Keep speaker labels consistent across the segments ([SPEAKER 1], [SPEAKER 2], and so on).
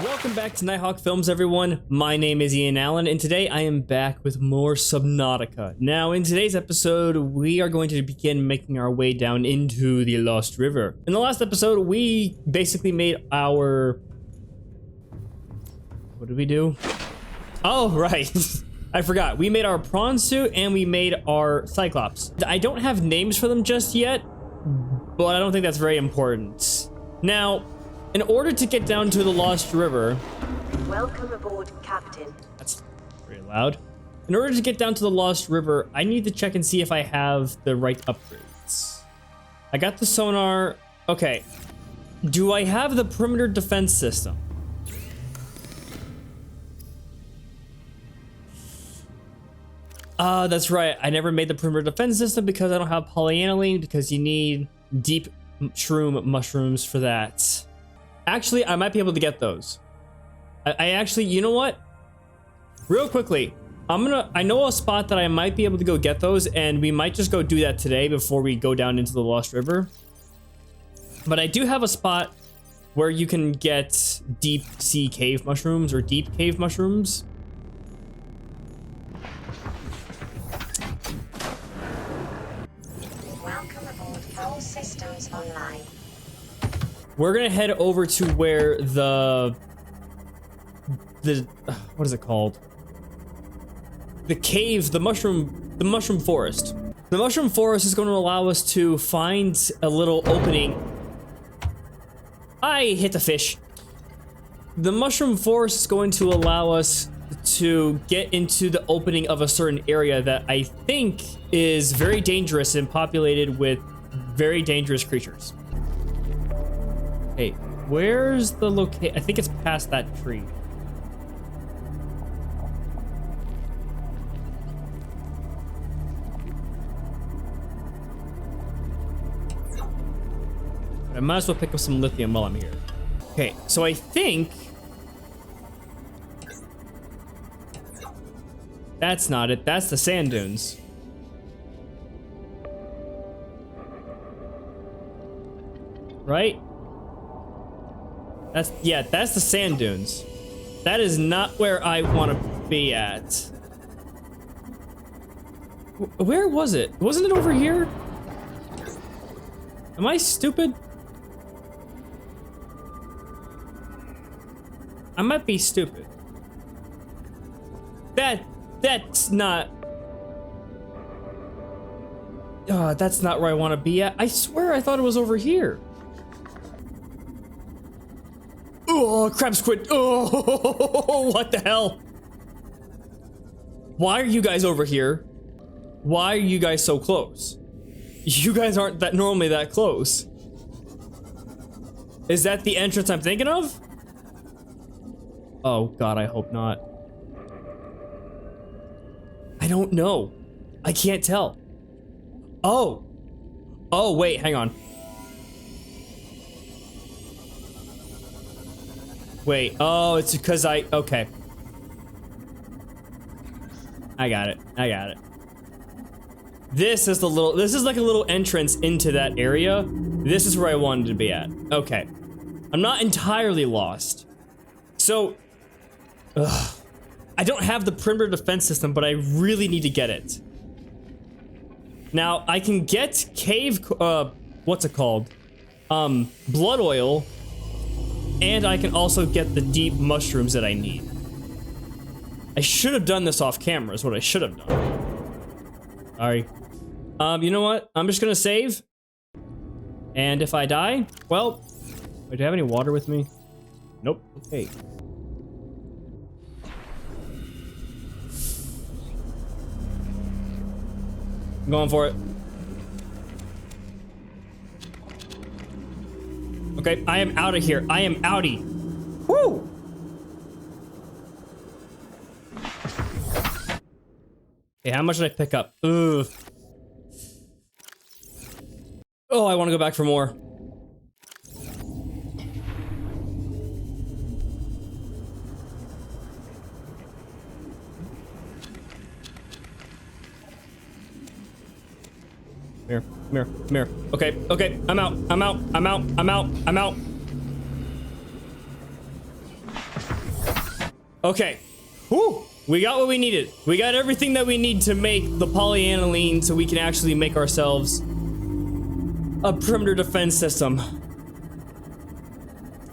[SPEAKER 1] Welcome back to Nighthawk Films, everyone. My name is Ian Allen, and today I am back with more Subnautica. Now, in today's episode, we are going to begin making our way down into the Lost River. In the last episode, we basically made our... What did we do? Oh, right. I forgot. We made our prawn suit, and we made our Cyclops. I don't have names for them just yet, but I don't think that's very important. Now, in order to get down to the Lost River...
[SPEAKER 2] Welcome aboard, Captain.
[SPEAKER 1] That's very loud. In order to get down to the Lost River, I need to check and see if I have the right upgrades. I got the sonar. Okay. Do I have the perimeter defense system? That's right. I never made the perimeter defense system because I don't have polyaniline, because you need deep shroom mushrooms for that. Actually, I might be able to get those. I actually, you know what? Real quickly, I know a spot that I might be able to go get those, and we might just go do that today before we go down into the Lost River. But I do have a spot where you can get deep sea cave mushrooms or deep cave mushrooms.
[SPEAKER 2] Welcome aboard. All systems online.
[SPEAKER 1] We're gonna head over to where the what is it called? The cave, the mushroom forest. The mushroom forest is going to allow us to find a little opening. I hit the fish. The mushroom forest is going to allow us to get into the opening of a certain area that I think is very dangerous and populated with very dangerous creatures. Hey, where's the location? I think it's past that tree. I might as well pick up some lithium while I'm here. Okay, so I think... That's not it. That's the sand dunes. Right? That's the sand dunes. That is not where I want to be at. Where was it? Wasn't it over here? Am I stupid? I might be stupid. That's not... that's not where I want to be at. I swear I thought it was over here. Oh, crab squid. Oh, what the hell? Why are you guys over here? Why are you guys so close? You guys aren't normally that close. Is that the entrance I'm thinking of? Oh God, I hope not. I don't know. I can't tell. Oh, wait, hang on. Wait, oh, it's because okay. I got it. This is like a little entrance into that area. This is where I wanted to be at. Okay. I'm not entirely lost. So, I don't have the perimeter defense system, but I really need to get it. Now, I can get cave, what's it called? Blood oil. And I can also get the deep mushrooms that I need. I should have done this off camera is what I should have done. Sorry. You know what? I'm just gonna save. And if I die, well, wait, do I have any water with me? Nope. Okay. I'm going for it. Okay, I am out of here. I am outie. Woo! Okay, how much did I pick up? Ugh. Oh, I want to go back for more. Mirror. Okay, I'm out. Okay. Whew. We got what we needed. We got everything that we need to make the polyaniline so we can actually make ourselves a perimeter defense system.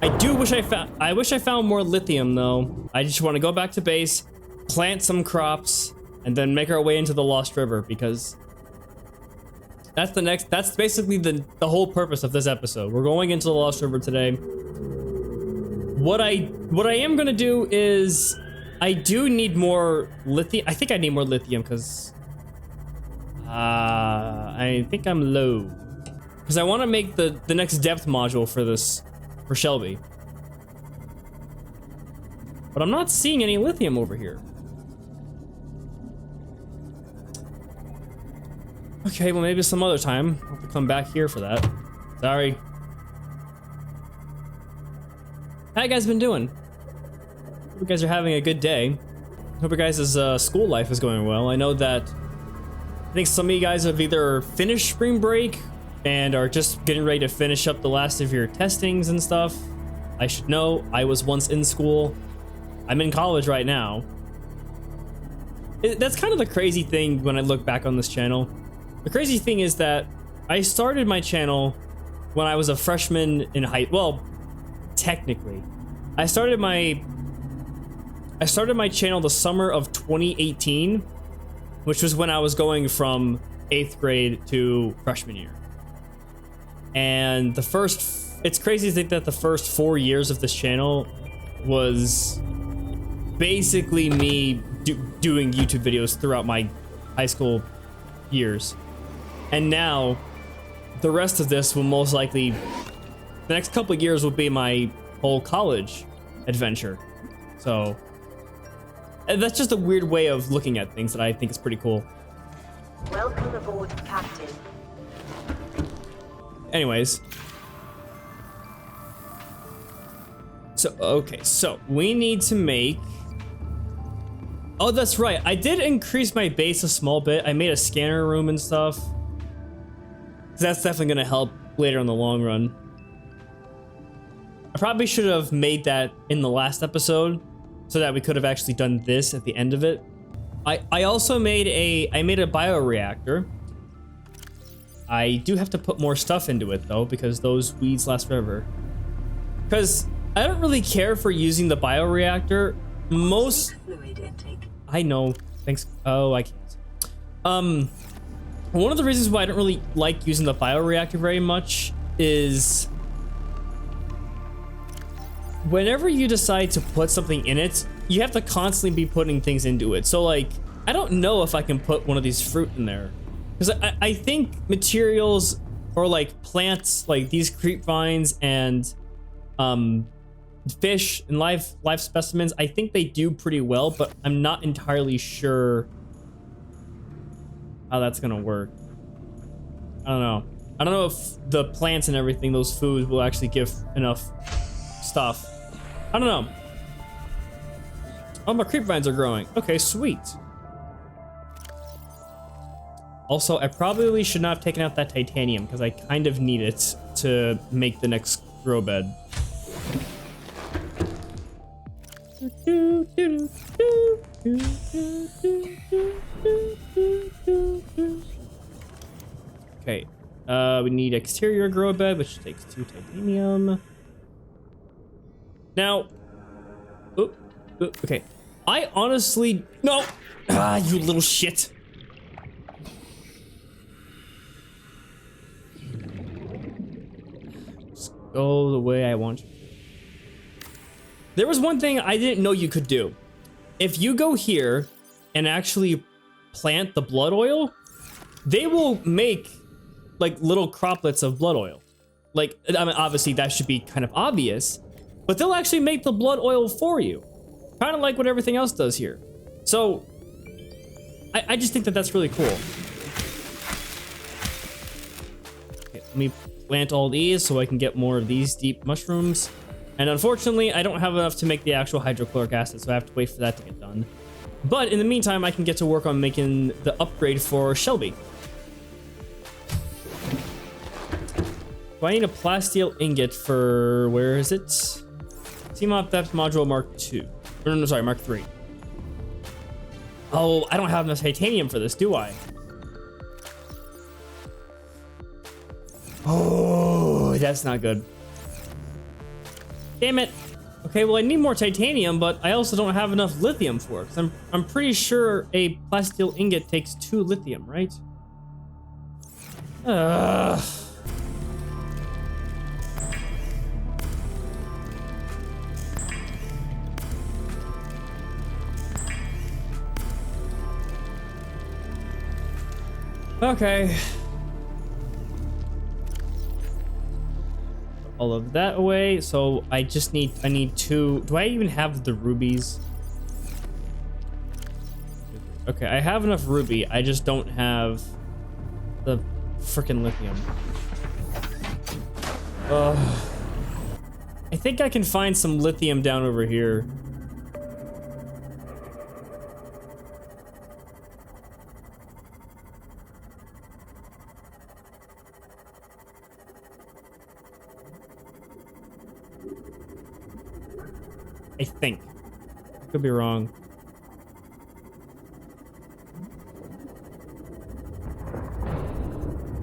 [SPEAKER 1] I wish I found more lithium though. I just want to go back to base, plant some crops, and then make our way into the Lost River because that's basically the whole purpose of this episode. We're going into the Lost River today. What I am gonna do is I do need more lithium. I think I need more lithium because I think I'm low. Because I want to make the next depth module for this, for Shelby. But I'm not seeing any lithium over here. Okay, well maybe some other time. I'll have to come back here for that. Sorry. How you guys been doing? Hope you guys are having a good day. Hope your guys' school life is going well. I know that I think some of you guys have either finished spring break and are just getting ready to finish up the last of your testings and stuff. I should know, I was once in school. I'm in college right now. That's kind of the crazy thing when I look back on this channel. The crazy thing is that I started my channel when I was a freshman in well, technically. I started my channel the summer of 2018, which was when I was going from 8th grade to freshman year. And it's crazy to think that the first 4 years of this channel was basically me doing YouTube videos throughout my high school years. And now the rest of this will most likely, the next couple of years will be my whole college adventure. So that's just a weird way of looking at things that I think is pretty cool.
[SPEAKER 2] Welcome aboard, Captain.
[SPEAKER 1] Anyways. So, okay, so we need to make... Oh, that's right. I did increase my base a small bit. I made a scanner room and stuff. That's definitely going to help later in the long run. I probably should have made that in the last episode so that we could have actually done this at the end of it. I also made a bioreactor. I do have to put more stuff into it though, because those weeds last forever. Because I don't really care for using the bioreactor. I know. Thanks. Oh, I can't. One of the reasons why I don't really like using the bioreactor very much is whenever you decide to put something in it, you have to constantly be putting things into it. So like, I don't know if I can put one of these fruit in there. Because I think materials or like plants, like these creep vines and fish and live specimens, I think they do pretty well, but I'm not entirely sure how that's gonna work. I don't know. I don't know if the plants and everything, those foods, will actually give enough stuff. I don't know. Oh, my creep vines are growing. Okay, sweet. Also, I probably should not have taken out that titanium because I kind of need it to make the next grow bed. Okay, we need exterior grow bed, which takes 2 titanium. Now, okay, I honestly, no, you little shit. Just go the way I want you. There was one thing I didn't know you could do. If you go here and actually plant the blood oil, they will make like little croplets of blood oil. Like, I mean, obviously that should be kind of obvious, but they'll actually make the blood oil for you. Kind of like what everything else does here. So I just think that that's really cool. Okay, let me plant all these so I can get more of these deep mushrooms. And unfortunately, I don't have enough to make the actual hydrochloric acid, so I have to wait for that to get done. But in the meantime, I can get to work on making the upgrade for Shelby. So I need a plasteel ingot for, where is it? CMOP Depth Module Mark II. No, sorry, Mark 3. Oh, I don't have enough titanium for this, do I? Oh, that's not good. Damn it. Okay, well, I need more titanium, but I also don't have enough lithium for it. 'Cause I'm pretty sure a plasteel ingot takes 2 lithium, right? Okay. All of that away. So I need 2. Do I even have the rubies? Okay, I have enough ruby. I just don't have the freaking lithium. I think I can find some lithium down over here. I think. Could be wrong.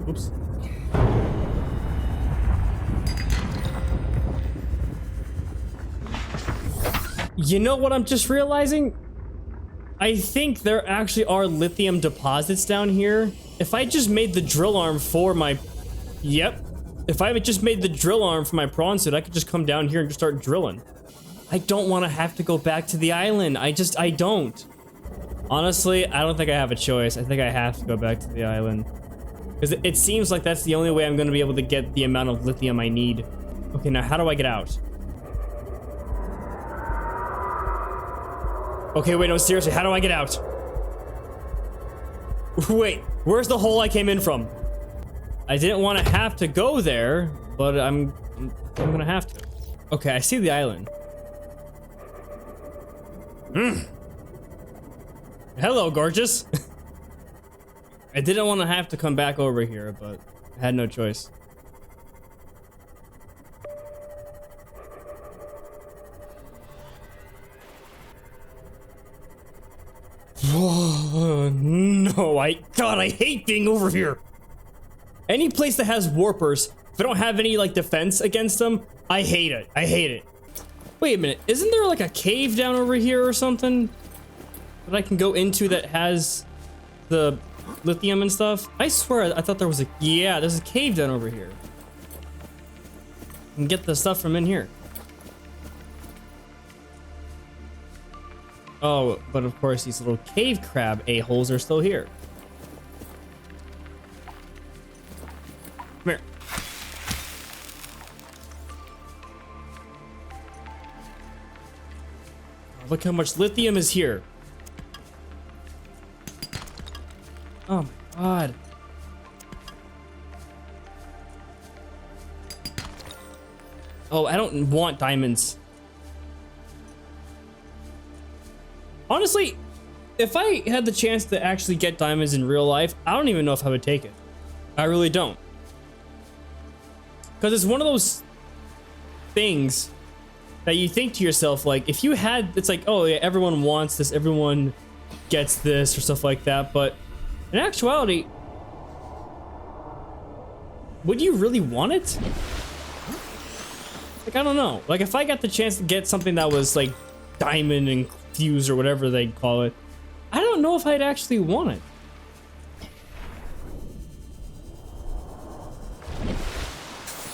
[SPEAKER 1] Oops. You know what I'm just realizing? I think there actually are lithium deposits down here. If I just made the drill arm for my... Yep. If I had just made the drill arm for my prawn suit, I could just come down here and just start drilling. I don't want to have to go back to the island. I don't. Honestly, I don't think I have a choice. I think I have to go back to the island. Because it seems like that's the only way I'm going to be able to get the amount of lithium I need. Okay, now how do I get out? Okay, wait, no, seriously, how do I get out? Wait, where's the hole I came in from? I didn't want to have to go there, but I'm gonna have to. Okay, I see the island. Hello, gorgeous. I didn't want to have to come back over here, but I had no choice. Whoa, no, God, I hate being over here. Any place that has warpers, if I don't have any like defense against them, I hate it. I hate it. Wait a minute, isn't there like a cave down over here or something that I can go into that has the lithium and stuff? I swear I thought there was yeah, there's a cave down over here. I can get the stuff from in here. Oh, but of course these little cave crab a-holes are still here. Come here. Look how much lithium is here. Oh my god. Oh, I don't want diamonds. Honestly, if I had the chance to actually get diamonds in real life, I don't even know if I would take it. I really don't. Because it's one of those things that you think to yourself, like, if you had, it's like, oh yeah, everyone wants this, everyone gets this, or stuff like that, but in actuality, would you really want it? Like, I don't know. Like, if I got the chance to get something that was, like, diamond infused or whatever they call it, I don't know if I'd actually want it.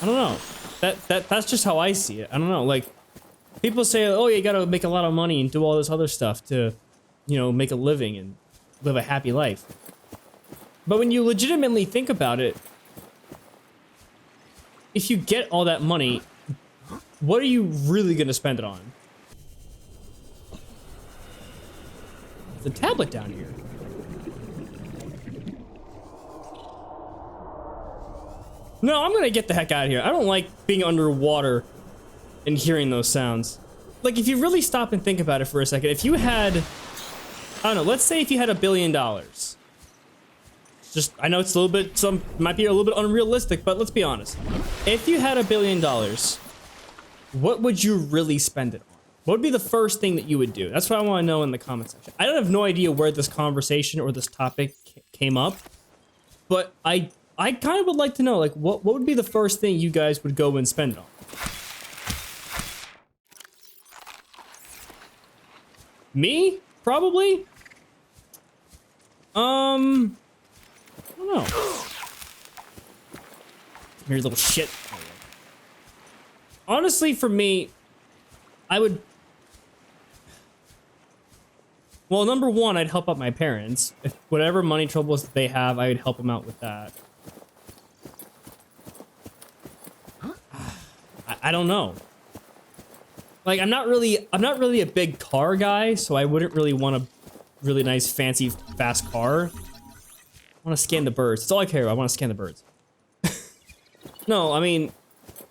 [SPEAKER 1] I don't know. That's just how I see it. I don't know. Like, people say, oh, you gotta make a lot of money and do all this other stuff to, you know, make a living and live a happy life. But when you legitimately think about it, if you get all that money, what are you really gonna spend it on? The tablet down here. No, I'm gonna get the heck out of here. I don't like being underwater and hearing those sounds. Like, if you really stop and think about it for a second, if you had, I don't know, let's say if you had $1 billion. Just, I know it's a little bit, might be a little bit unrealistic, but let's be honest. If you had $1 billion, what would you really spend it on? What would be the first thing that you would do? That's what I want to know in the comment section. I don't have no idea where this conversation or this topic came up, but I kind of would like to know, like, what would be the first thing you guys would go and spend on? Me? Probably? I don't know. Come here, little shit. Honestly, for me, I would... Well, number one, I'd help out my parents. If whatever money troubles that they have, I would help them out with that. I don't know. Like, I'm not really a big car guy, so I wouldn't really want a really nice, fancy, fast car. I want to scan the birds. That's all I care about. I want to scan the birds. No, I mean,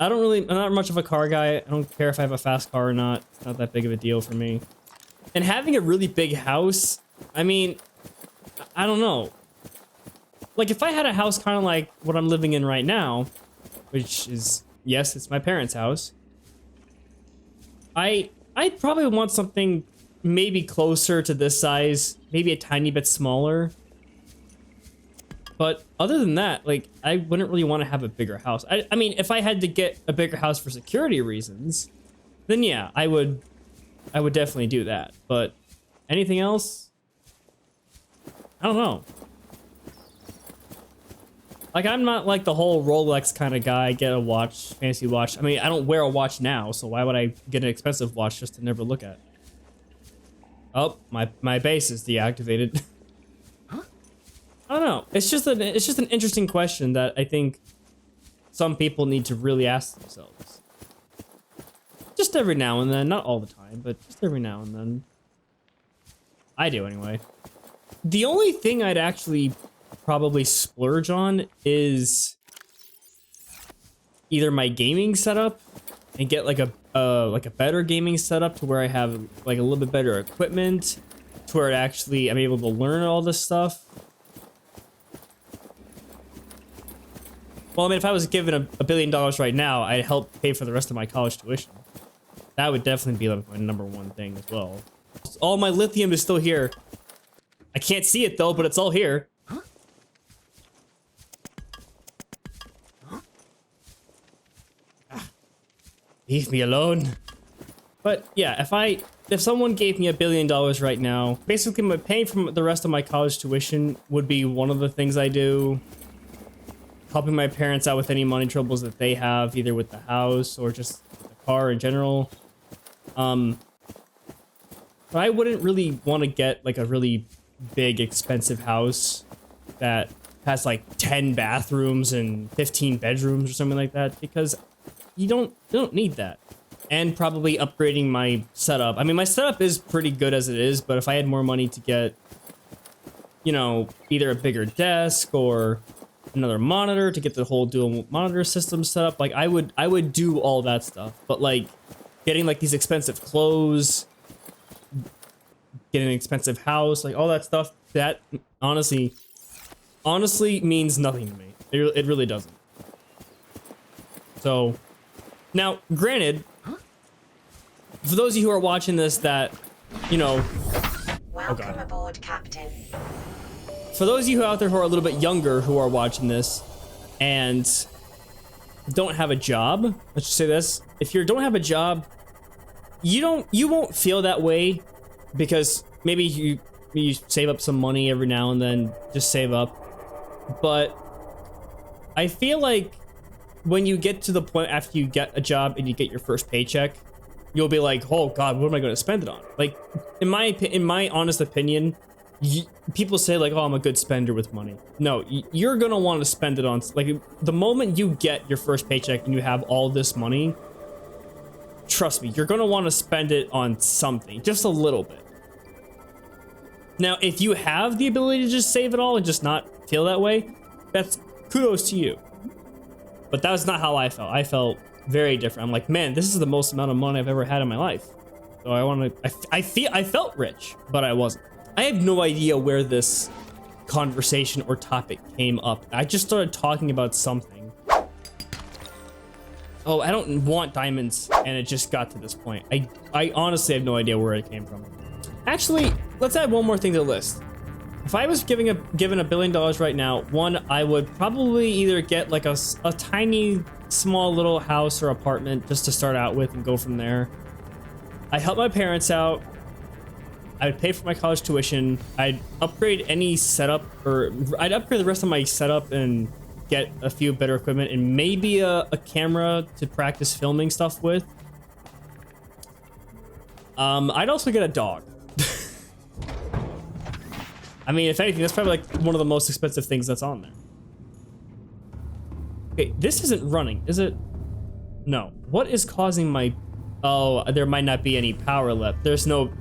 [SPEAKER 1] I'm not much of a car guy. I don't care if I have a fast car or not. It's not that big of a deal for me. And having a really big house, I mean, I don't know. Like, if I had a house kind of like what I'm living in right now, which is, yes, it's my parents' house, I'd probably want something maybe closer to this size, maybe a tiny bit smaller. But other than that, like, I wouldn't really want to have a bigger house. I mean, if I had to get a bigger house for security reasons, then yeah, I would definitely do that. But anything else? I don't know. Like, I'm not like the whole Rolex kind of guy, get a watch, fancy watch. I mean, I don't wear a watch now, so why would I get an expensive watch just to never look at? Oh, my base is deactivated. I don't know. It's just an interesting question that I think some people need to really ask themselves. Just every now and then, not all the time, but just every now and then. I do anyway. The only thing I'd actually probably splurge on is either my gaming setup and get like a better gaming setup to where I have like a little bit better equipment to where I'm able to learn all this stuff. Well, I mean, if I was given $1 billion right now, I'd help pay for the rest of my college tuition. That would definitely be like my number one thing as well. All my lithium is still here. I can't see it though, but it's all here. Leave me alone. But yeah, if someone gave me $1 billion right now, basically my paying for the rest of my college tuition would be one of the things I do. Helping my parents out with any money troubles that they have, either with the house or just the car in general. But I wouldn't really want to get like a really big, expensive house that has like 10 bathrooms and 15 bedrooms or something like that, because you don't need that. And probably upgrading my setup. I mean, my setup is pretty good as it is, but if I had more money to get, you know, either a bigger desk or another monitor to get the whole dual monitor system set up, like I would do all that stuff. But like getting like these expensive clothes, getting an expensive house, like all that stuff, that honestly means nothing to me. It really doesn't. So now, granted, for those of you who are watching this that, you know,
[SPEAKER 2] Welcome aboard, Captain.
[SPEAKER 1] For those of you out there who are a little bit younger who are watching this and don't have a job, let's just say this. If you don't have a job, you won't feel that way because maybe you save up some money every now and then, just save up. But I feel like when you get to the point after you get a job and you get your first paycheck, you'll be like, oh God, what am I going to spend it on? Like, in my honest opinion, people say like, oh, I'm a good spender with money. No, you're going to want to spend it on, like, the moment you get your first paycheck and you have all this money, trust me, you're going to want to spend it on something, just a little bit. Now, if you have the ability to just save it all and just not feel that way, that's kudos to you. But that was not how I felt. I felt very different. I'm like, man, this is the most amount of money I've ever had in my life. So I felt rich, but I wasn't. I have no idea where this conversation or topic came up. I just started talking about something. Oh, I don't want diamonds, and it just got to this point. I honestly have no idea where it came from. Actually, let's add one more thing to the list. If I was given $1 billion right now, one, I would probably either get like a tiny, small little house or apartment just to start out with and go from there. I'd help my parents out. I would pay for my college tuition. I'd upgrade any setup, or I'd upgrade the rest of my setup and get a few better equipment and maybe a camera to practice filming stuff with. I'd also get a dog. I mean, if anything, that's probably like one of the most expensive things that's on there. Okay, this isn't running, is it? No. What is causing my... Oh, there might not be any power left. There's no...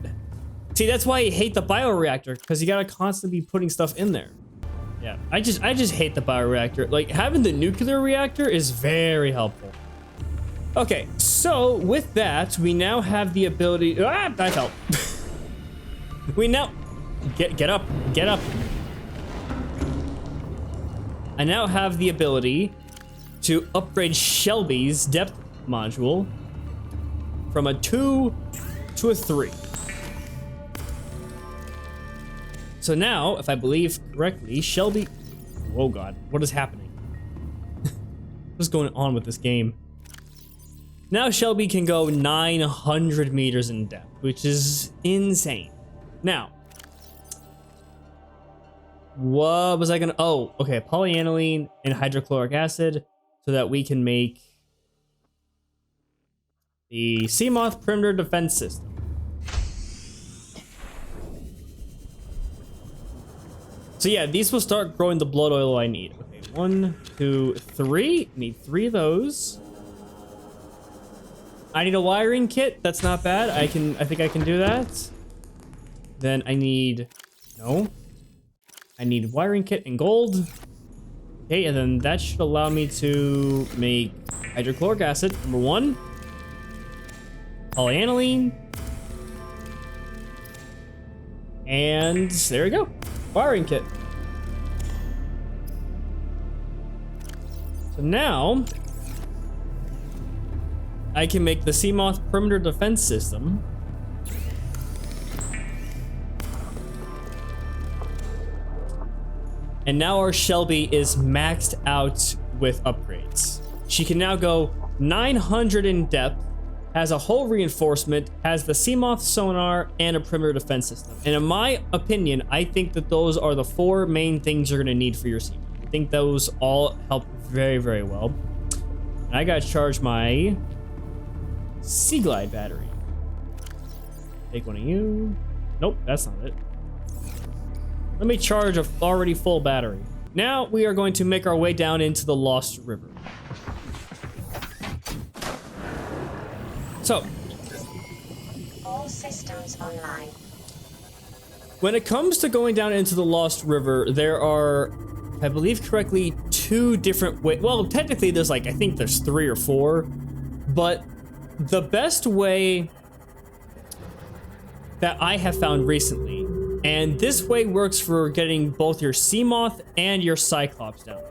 [SPEAKER 1] See, that's why I hate the bioreactor, because you gotta constantly be putting stuff in there. Yeah, I just hate the bioreactor. Like, having the nuclear reactor is very helpful. Okay, so with that, we now have the ability... Ah, I fell. We now... Get up. Get up. I now have the ability to upgrade Shelby's depth module from a 2 to a 3. So now, if I believe correctly, Shelby... Oh god, what is happening? What is going on with this game? Now Shelby can go 900 meters in depth, which is insane. Now, what was I gonna... Oh, okay, polyaniline and hydrochloric acid so that we can make the Seamoth perimeter defense system. So yeah, these will start growing the blood oil I need. Okay, 1, 2, 3. Need 3 of those. I need a wiring kit. That's not bad. I think I can do that. Then I need... No. I need wiring kit and gold. Okay, and then that should allow me to make hydrochloric acid, number 1. Polyaniline. And there we go. Wiring kit. So now I can make the Seamoth perimeter defense system. And now our Shelby is maxed out with upgrades. She can now go 900 in depth, has a hull reinforcement, has the Seamoth sonar, and a perimeter defense system. And in my opinion, I think that those are the 4 main things you're gonna need for your Seamoth. I think those all help very, very well. And I gotta charge my Sea Glide battery. Take one of you. Nope, that's not it. Let me charge a already full battery. Now we are going to make our way down into the Lost River. So,
[SPEAKER 2] All systems online.
[SPEAKER 1] when it comes to going down into the Lost River, there are, if I believe correctly, 2 different ways. Well, technically there's like, I think there's 3 or 4, but the best way that I have found recently, and this way works for getting both your Seamoth and your Cyclops down.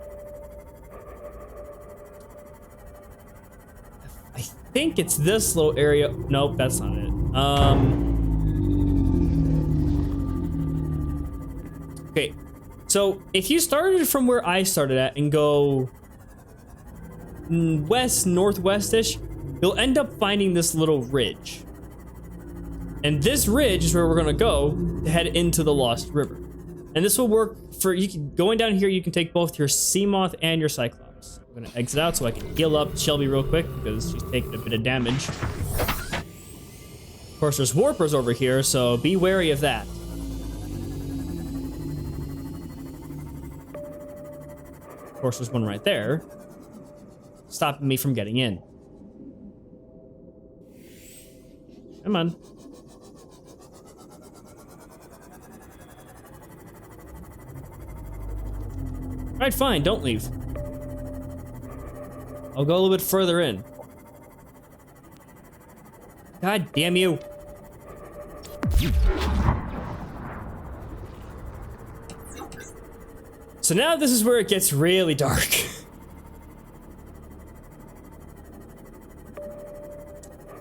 [SPEAKER 1] I think it's this little area. Nope, that's not it. Okay, so if you started from where I started at and go west, northwest-ish, you'll end up finding this little ridge. And this ridge is where we're gonna go to head into the Lost River. And this will work for, going down here, you can take both your Seamoth and your Cyclops. I'm gonna exit out so I can heal up Shelby real quick because she's taking a bit of damage. Of course, there's warpers over here, so be wary of that. Of course, there's one right there, stopping me from getting in. Come on. Alright, fine, don't leave. I'll go a little bit further in. God damn you. So now this is where it gets really dark.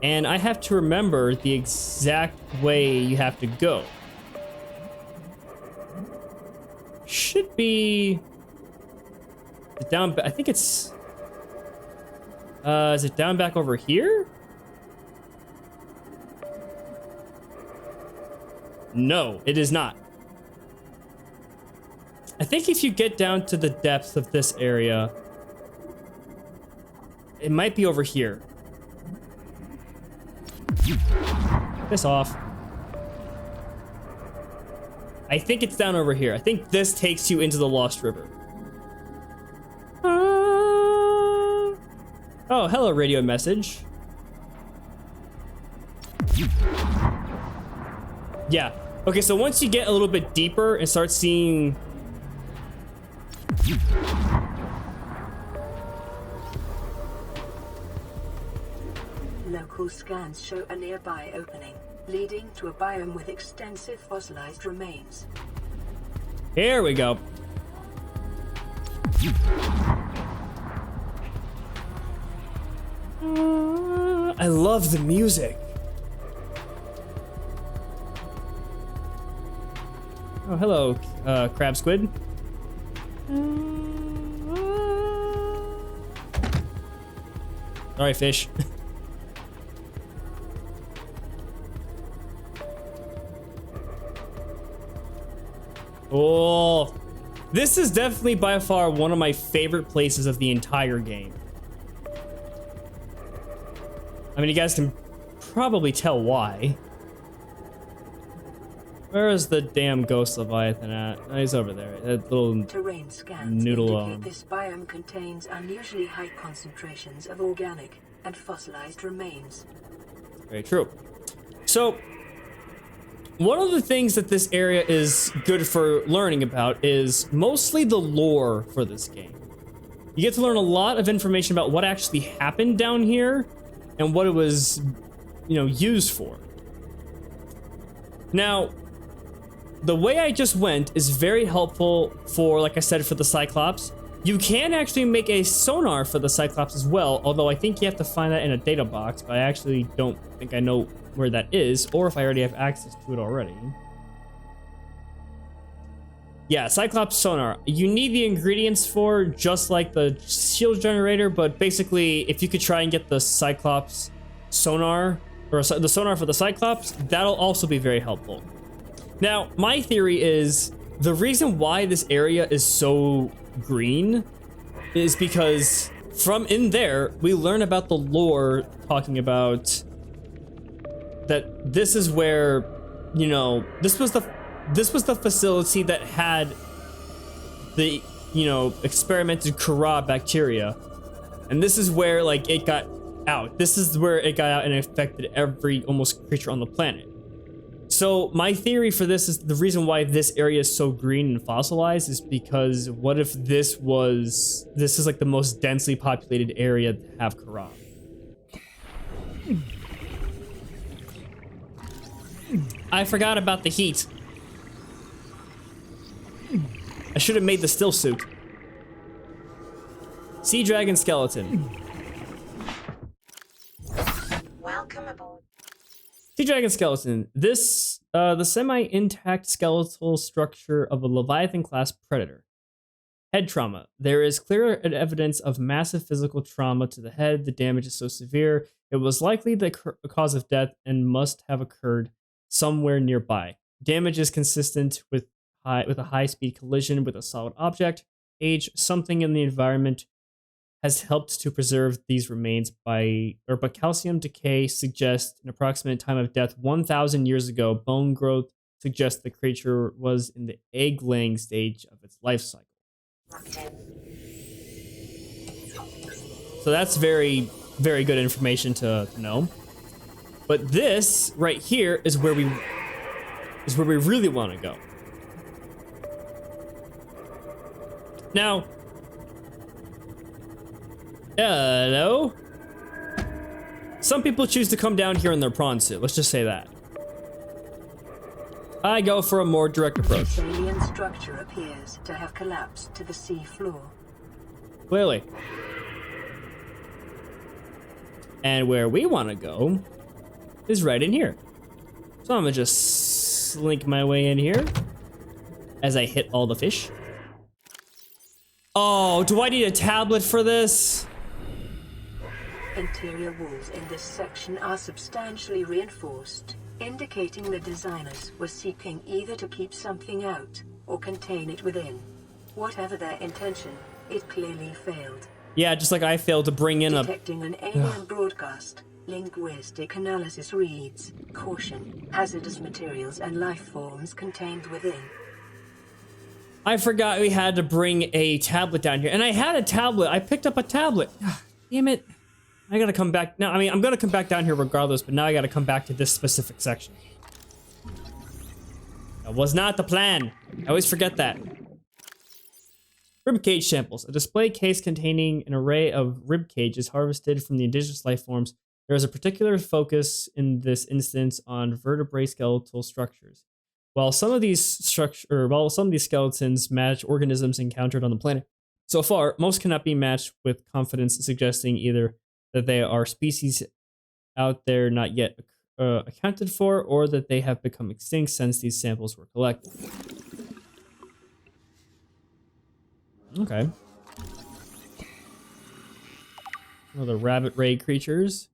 [SPEAKER 1] And I have to remember the exact way you have to go. Should be down. I think it's. Is it down back over here? No, it is not. I think if you get down to the depths of this area, it might be over here. Piss off. I think it's down over here. I think this takes you into the Lost River. Oh, hello, radio message. Yeah. Okay, so once you get a little bit deeper and start seeing...
[SPEAKER 3] Local scans show a nearby opening, leading to a biome with extensive fossilized remains.
[SPEAKER 1] Here we go. I love the music. Oh, hello, crab squid. Sorry, fish. Oh, this is definitely by far one of my favorite places of the entire game. I mean, you guys can probably tell why. Where is the damn ghost Leviathan at? Oh, he's over there. That little
[SPEAKER 3] terrain scans
[SPEAKER 1] noodle.
[SPEAKER 3] Indicate this biome contains unusually high concentrations of organic and fossilized remains.
[SPEAKER 1] Very true. So, one of the things that this area is good for learning about is mostly the lore for this game. You get to learn a lot of information about what actually happened down here and what it was, you know, used for. Now, the way I just went is very helpful for, like I said, for the Cyclops. You can actually make a sonar for the Cyclops as well, although I think you have to find that in a data box, but I actually don't think I know where that is, or if I already have access to it already. Yeah, Cyclops sonar. You need the ingredients for, just like the shield generator, but basically, if you could try and get the Cyclops sonar, or the sonar for the Cyclops, that'll also be very helpful. Now, my theory is the reason why this area is so green is because from in there, we learn about the lore talking about that this is where, you know, this was the facility that had the, you know, experimented Kara bacteria. And this is where, like, it got out. This is where it got out and affected every almost creature on the planet. So my theory for this is the reason why this area is so green and fossilized is because what if this is like the most densely populated area to have Kara? I forgot about the heat. I should have made the still suit. Sea dragon skeleton.
[SPEAKER 2] Welcome aboard.
[SPEAKER 1] Sea dragon skeleton. This, the semi-intact skeletal structure of a Leviathan-class predator. Head trauma. There is clear evidence of massive physical trauma to the head. The damage is so severe, it was likely the cause of death and must have occurred somewhere nearby. Damage is consistent with a high-speed collision with a solid object. Age. Something in the environment has helped to preserve these remains but calcium decay suggests an approximate time of death 1,000 years ago. Bone growth suggests the creature was in the egg-laying stage of its life cycle. So that's very, very good information to know. But this right here is where we really want to go. Now, hello? Some people choose to come down here in their prawn suit. Let's just say that. I go for a more direct approach.
[SPEAKER 3] This alien structure appears to have collapsed to the sea floor.
[SPEAKER 1] Clearly. And where we want to go is right in here. So I'm gonna just slink my way in here as I hit all the fish. Oh, do I need a tablet for this?
[SPEAKER 3] Interior walls in this section are substantially reinforced, indicating the designers were seeking either to keep something out or contain it within. Whatever their intention, it clearly failed.
[SPEAKER 1] Yeah, just like I failed to bring in
[SPEAKER 3] Detecting an alien broadcast, linguistic analysis reads, caution, hazardous materials and life forms contained within.
[SPEAKER 1] I forgot we had to bring a tablet down here. And I had a tablet. I picked up a tablet. Damn it. I gotta come back. No, I mean, I'm gonna come back down here regardless, but now I gotta come back to this specific section. That was not the plan. I always forget that. Rib cage samples. A display case containing an array of rib cages harvested from the indigenous life forms. There is a particular focus in this instance on vertebrate skeletal structures. While some of these skeletons match organisms encountered on the planet, so far most cannot be matched with confidence, suggesting either that they are species out there not yet accounted for, or that they have become extinct since these samples were collected. Okay. Another rabbit ray creatures.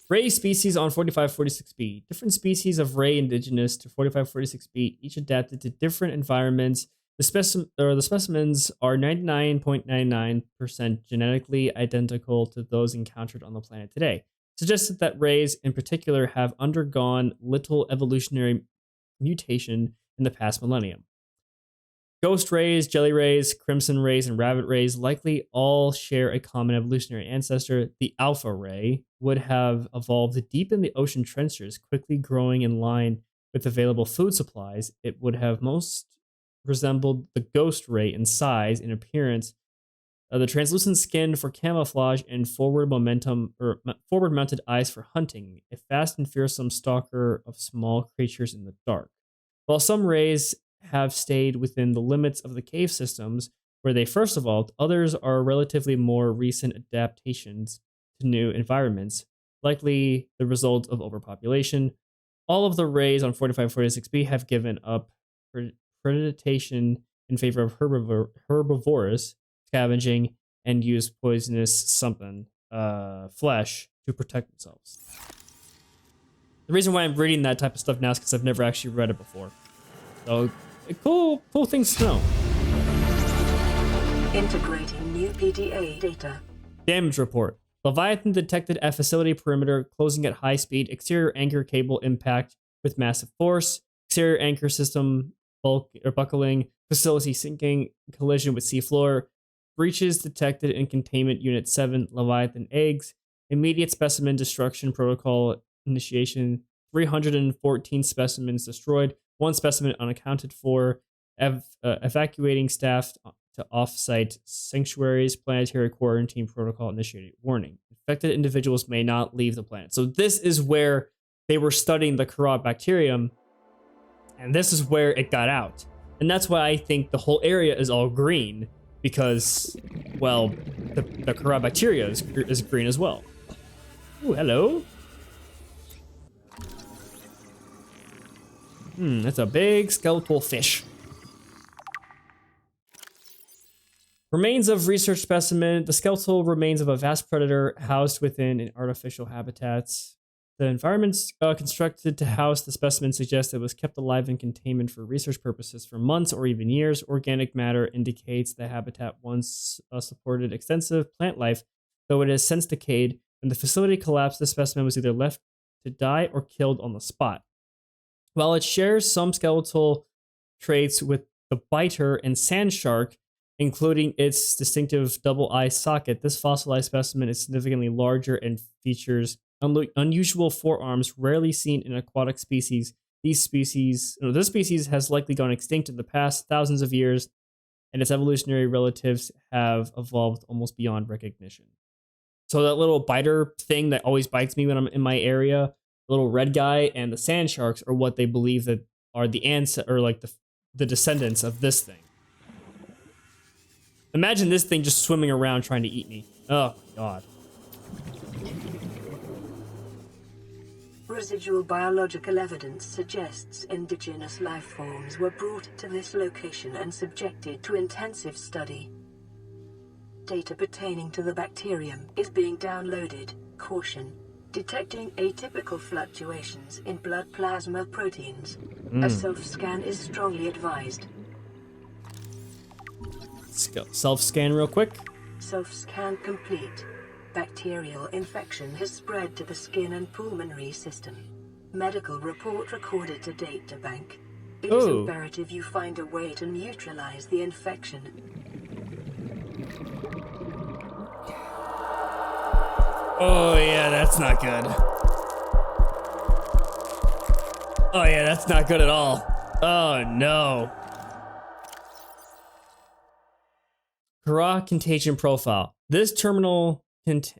[SPEAKER 1] Ray species on 4546b. Different species of ray indigenous to 4546b, each adapted to different environments. The specimens are 99.99% genetically identical to those encountered on the planet today. Suggested that rays in particular have undergone little evolutionary mutation in the past millennium. Ghost rays, jelly rays, crimson rays, and rabbit rays likely all share a common evolutionary ancestor. The alpha ray would have evolved deep in the ocean trenches, quickly growing in line with available food supplies. It would have most resembled the ghost ray in size and appearance, the translucent skin for camouflage, and forward-mounted eyes for hunting, a fast and fearsome stalker of small creatures in the dark. While some rays have stayed within the limits of the cave systems where they first evolved, others are relatively more recent adaptations to new environments, likely the result of overpopulation. All of the rays on 4546b have given up predation in favor of herbivorous scavenging and use poisonous flesh to protect themselves. The reason why I'm reading that type of stuff now is because I've never actually read it before. So, cool things to know.
[SPEAKER 3] Integrating new PDA data.
[SPEAKER 1] Damage report. Leviathan detected at facility perimeter, closing at high speed. Exterior anchor cable impact with massive force. Exterior anchor system buckling. Facility sinking. Collision with seafloor. Breaches detected in containment unit 7. Leviathan eggs. Immediate specimen destruction protocol initiation. 314 specimens destroyed. 1 specimen unaccounted for. Evacuating staff to off-site sanctuaries. Planetary quarantine protocol initiated. Warning: infected individuals may not leave the planet. So this is where they were studying the Corabacterium, and this is where it got out. And that's why I think the whole area is all green, because, well, the Corabacteria is green as well. Ooh, hello. That's a big skeletal fish. Remains of research specimen. The skeletal remains of a vast predator housed within an artificial habitat. The environments constructed to house the specimen suggests it was kept alive in containment for research purposes for months or even years. Organic matter indicates the habitat once supported extensive plant life, though it has since decayed. When the facility collapsed, the specimen was either left to die or killed on the spot. While it shares some skeletal traits with the biter and sand shark, including its distinctive double eye socket, this fossilized specimen is significantly larger and features unusual forearms rarely seen in aquatic species. This species has likely gone extinct in the past thousands of years, and its evolutionary relatives have evolved almost beyond recognition. So that little biter thing that always bites me when I'm in my area, the little red guy, and the sand sharks are what they believe that are the the descendants of this thing. Imagine this thing just swimming around trying to eat me. Oh, God.
[SPEAKER 3] Residual biological evidence suggests indigenous life forms were brought to this location and subjected to intensive study. Data pertaining to the bacterium is being downloaded. Caution. Detecting atypical fluctuations in blood plasma proteins. A self-scan is strongly advised.
[SPEAKER 1] Let's go self-scan real quick.
[SPEAKER 3] Self-scan complete. Bacterial infection has spread to the skin and pulmonary system. Medical report recorded to databank. It is imperative you find a way to neutralize the infection.
[SPEAKER 1] Oh yeah, that's not good. Oh yeah, that's not good at all. Oh no. Kara contagion profile. This terminal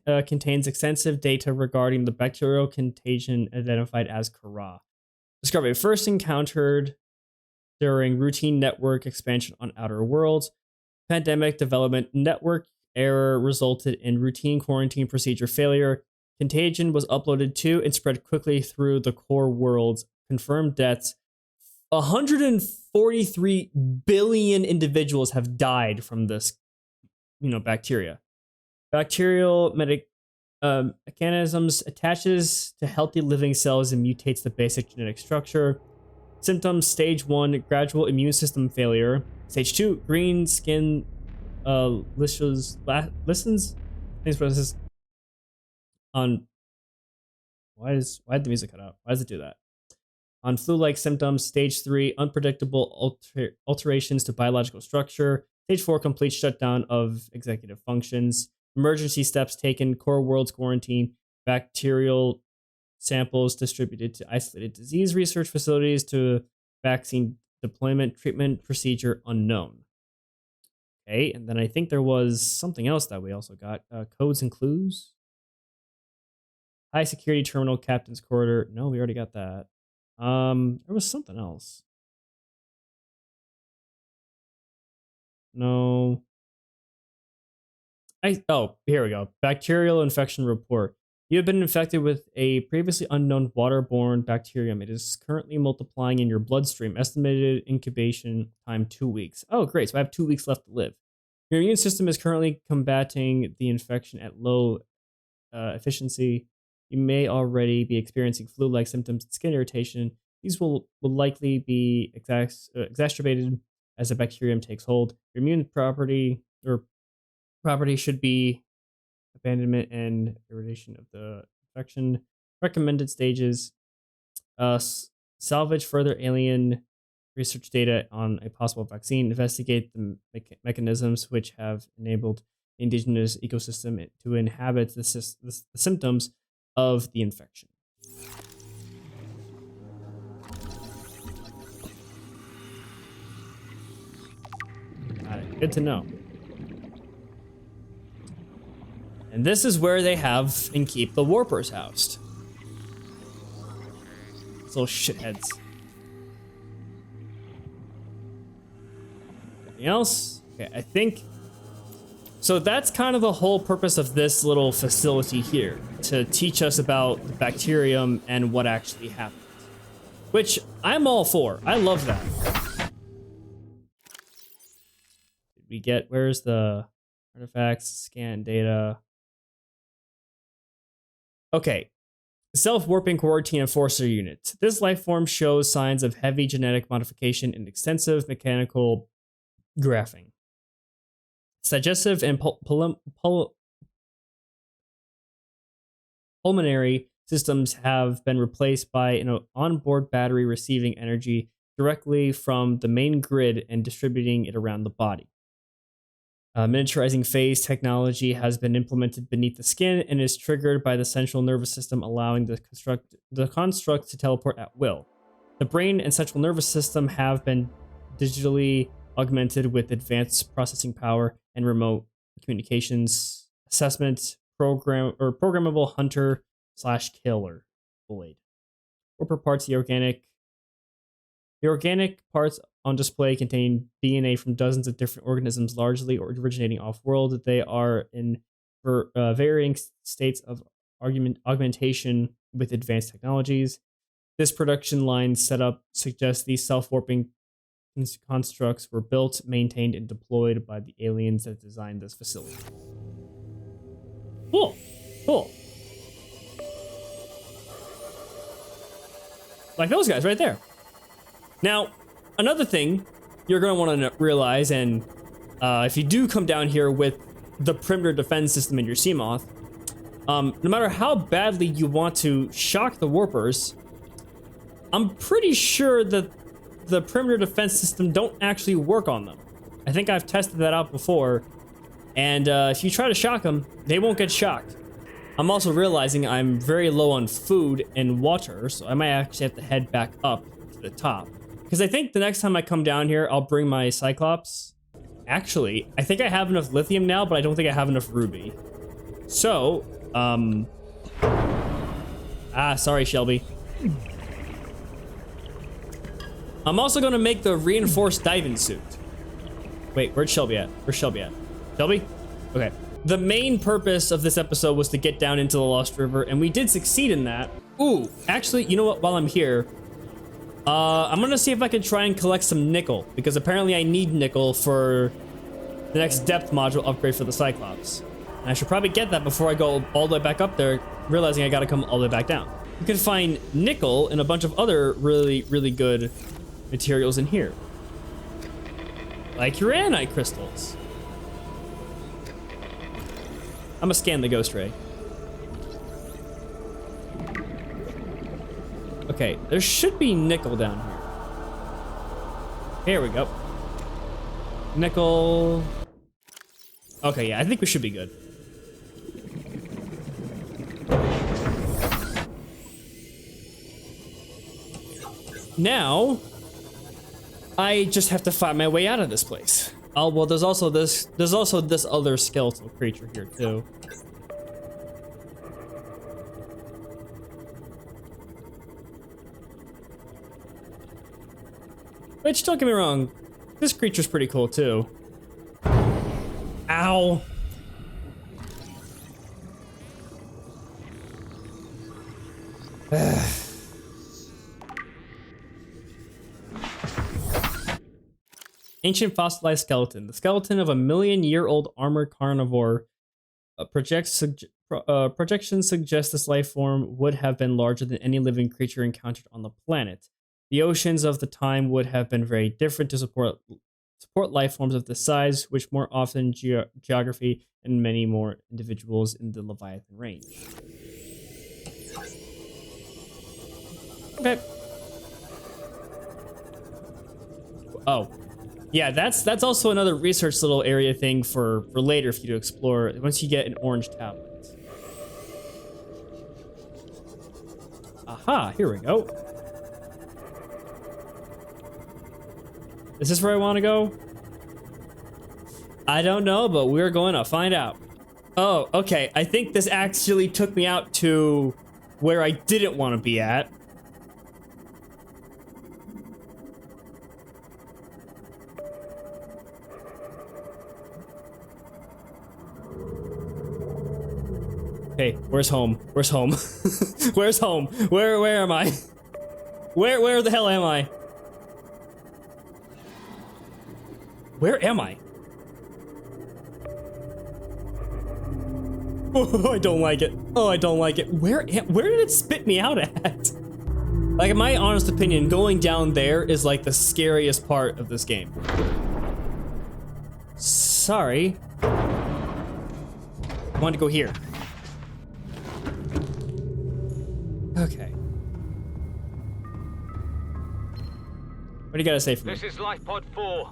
[SPEAKER 1] contains extensive data regarding the bacterial contagion identified as Kara. Discovery first encountered during routine network expansion on Outer Worlds. Pandemic development network error resulted in routine quarantine procedure failure. Contagion was uploaded to and spread quickly through the core worlds. Confirmed deaths. 143 billion individuals have died from this, bacteria. Bacterial mechanisms attaches to healthy living cells and mutates the basic genetic structure. Symptoms: stage 1, gradual immune system failure. Stage 2, green skin listens. Thanks for this. On why did the music cut out? Why does it do that? On flu-like symptoms. Stage 3, unpredictable alterations to biological structure. Stage 4, complete shutdown of executive functions. Emergency steps taken. Core worlds quarantine. Bacterial samples distributed to isolated disease research facilities to vaccine deployment. Treatment procedure unknown. Okay, and then I think there was something else that we also got. Codes and clues. High security terminal, captain's corridor. No, we already got that. There was something else. No. Here we go. Bacterial infection report. You have been infected with a previously unknown waterborne bacterium. It is currently multiplying in your bloodstream. Estimated incubation time 2 weeks. Oh, great. So I have 2 weeks left to live. Your immune system is currently combating the infection at low efficiency. You may already be experiencing flu-like symptoms and skin irritation. These will likely be exacerbated as the bacterium takes hold. Your immune property should be abandonment and irradiation of the infection. Recommended stages: salvage further alien research data on a possible vaccine. Investigate the mechanisms which have enabled the indigenous ecosystem to inhabit the symptoms of the infection. Got it. Good to know. And this is where they have and keep the warpers housed. These little shitheads. Anything else? Okay, I think... So that's kind of the whole purpose of this little facility here. To teach us about the bacterium and what actually happens. Which I'm all for. I love that. Did we get... Where's the artifacts? Scan data... Okay, self-warping quarantine enforcer unit. This life form shows signs of heavy genetic modification and extensive mechanical graphing. Its digestive and pulmonary systems have been replaced by an onboard battery receiving energy directly from the main grid and distributing it around the body. Miniaturizing phase technology has been implemented beneath the skin and is triggered by the central nervous system, allowing the construct to teleport at will. The brain and central nervous system have been digitally augmented with advanced processing power and remote communications. Assessment programmable hunter/killer blade. Corporate parts: the organic parts on display contain DNA from dozens of different organisms, largely originating off-world. They are in varying states of augmentation with advanced technologies. This production line setup suggests these self-warping constructs were built, maintained, and deployed by the aliens that designed this facility. Cool. Cool. Like those guys right there. Now, another thing you're going to want to realize, and if you do come down here with the perimeter defense system in your Seamoth, no matter how badly you want to shock the warpers, I'm pretty sure that the perimeter defense system don't actually work on them. I think I've tested that out before, and if you try to shock them, they won't get shocked. I'm also realizing I'm very low on food and water, so I might actually have to head back up to the top. Because I think the next time I come down here, I'll bring my Cyclops. Actually, I think I have enough lithium now, but I don't think I have enough ruby. So, sorry, Shelby. I'm also going to make the reinforced diving suit. Wait, where's Shelby at? Where's Shelby at? Shelby? Okay. The main purpose of this episode was to get down into the Lost River, and we did succeed in that. Ooh, actually, you know what? While I'm here, I'm going to see if I can try and collect some nickel, because apparently I need nickel for the next depth module upgrade for the Cyclops. And I should probably get that before I go all the way back up there, realizing I got to come all the way back down. You can find nickel and a bunch of other really, really good materials in here, like uranite crystals. I'm gonna scan the ghost ray. Okay, there should be nickel down here. Here we go. Nickel. Okay, yeah, I think we should be good. Now, I just have to find my way out of this place. Oh, well, there's also this other skeletal creature here too. Which, don't get me wrong, this creature's pretty cool too. Ow. Ancient fossilized skeleton. The skeleton of a million-year-old armored carnivore. Projections suggest this life form would have been larger than any living creature encountered on the planet. The oceans of the time would have been very different to support life forms of this size, which more often geography and many more individuals in the Leviathan range. Okay. Oh. Yeah, that's also another research little area thing for later for you to explore once you get an orange tablet. Aha, here we go. Is this where I want to go? I don't know, but we're going to find out. Oh, okay. I think this actually took me out to where I didn't want to be at. Okay, where's home? Where's home? Where's home? Where am I? Where the hell am I? Where am I? Oh, I don't like it. Oh, I don't like it. Where did it spit me out at? Like, in my honest opinion, going down there is like the scariest part of this game. Sorry. I wanted to go here. Okay. What do you gotta say for me?
[SPEAKER 4] This is LifePod 4.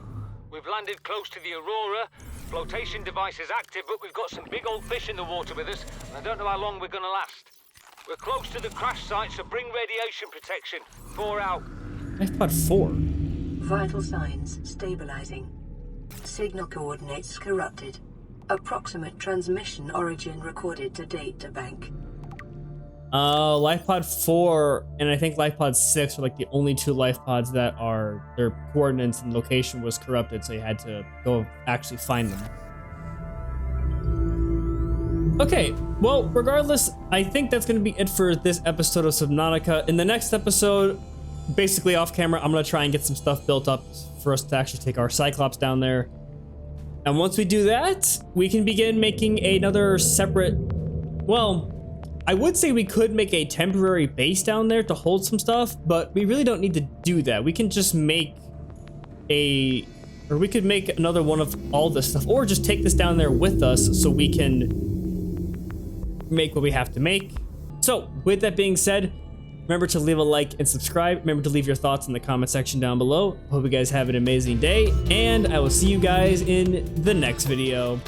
[SPEAKER 4] We've landed close to the Aurora. Flotation device is active, but we've got some big old fish in the water with us, and I don't know how long we're gonna last. We're close to the crash site, so bring radiation protection. 4 out.
[SPEAKER 1] LifePod 4.
[SPEAKER 3] Vital signs stabilizing. Signal coordinates corrupted. Approximate transmission origin recorded to data bank.
[SPEAKER 1] LifePod 4 and I think LifePod 6 are like the only two LifePods that are, their coordinates and location was corrupted, so you had to go actually find them. Okay, well, regardless, I think that's going to be it for this episode of Subnautica. In the next episode, basically off camera, I'm going to try and get some stuff built up for us to actually take our Cyclops down there. And once we do that, we can begin making another separate, well, I would say we could make a temporary base down there to hold some stuff, but we really don't need to do that. We can just make or we could make another one of all this stuff, or just take this down there with us so we can make what we have to make. So with that being said, remember to leave a like and subscribe. Remember to leave your thoughts in the comment section down below. Hope you guys have an amazing day, and I will see you guys in the next video.